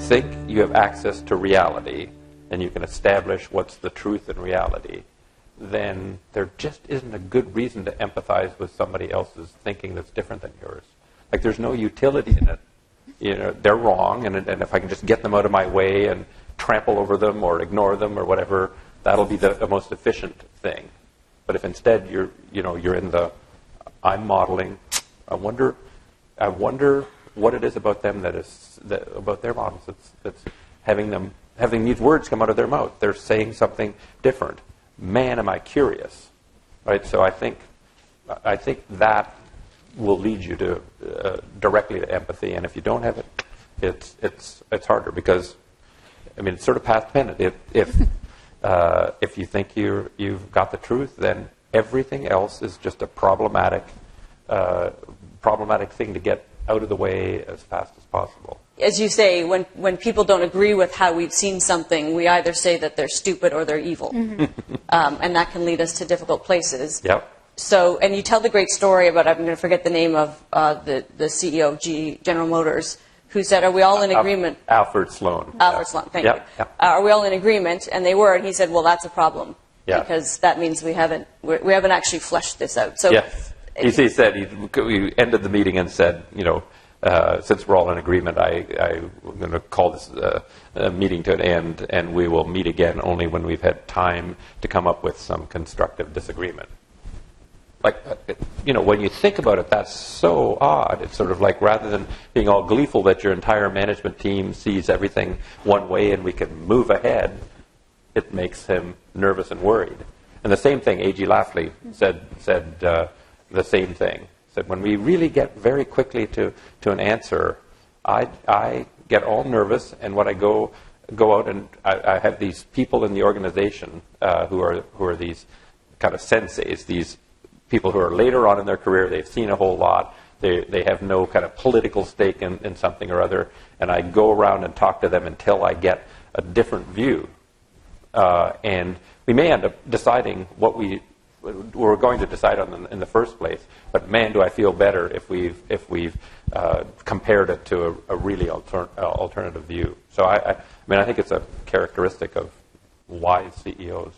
think you have access to reality and you can establish what's the truth in reality, then there just isn't a good reason to empathize with somebody else's thinking that's different than yours. Like, there's no utility in it. You know, they're wrong, and if I can just get them out of my way and trample over them or ignore them or whatever, that'll be the most efficient thing. But if instead you're in the, I'm modeling, I wonder what it is about them about their models that's having these words come out of their mouth. They're saying something different. Man, am I curious, right? So I think that will lead you to directly to empathy, and if you don't have it, it's harder because, I mean, it's sort of path dependent. If you think you've got the truth, then everything else is just a problematic thing to get out of the way as fast as possible. As you say, when people don't agree with how we've seen something, we either say that they're stupid or they're evil. Mm-hmm. And that can lead us to difficult places. Yep. So, and you tell the great story about, I'm going to forget the name of the CEO of General Motors, who said, are we all in agreement? Alfred Sloan. Alfred Sloan, thank you. Yep. Are we all in agreement? And they were, and he said, well, that's a problem. Yeah. Because that means we haven't actually fleshed this out. So, yes. He said, he ended the meeting and said, since we're all in agreement, I'm going to call this meeting to an end, and we will meet again only when we've had time to come up with some constructive disagreement. Like, when you think about it, that's so odd. It's sort of like, rather than being all gleeful that your entire management team sees everything one way and we can move ahead, it makes him nervous and worried. And the same thing, A.G. Lafley said the same thing. Said, when we really get very quickly to an answer, I get all nervous, and when I go out and I have these people in the organization who are these kind of senseis, these people who are later on in their career, they've seen a whole lot, they have no kind of political stake in something or other, and I go around and talk to them until I get a different view. And we may end up deciding what we're going to decide on in the first place, but man, do I feel better if we've compared it to a really alternative view. So I think it's a characteristic of wise CEOs.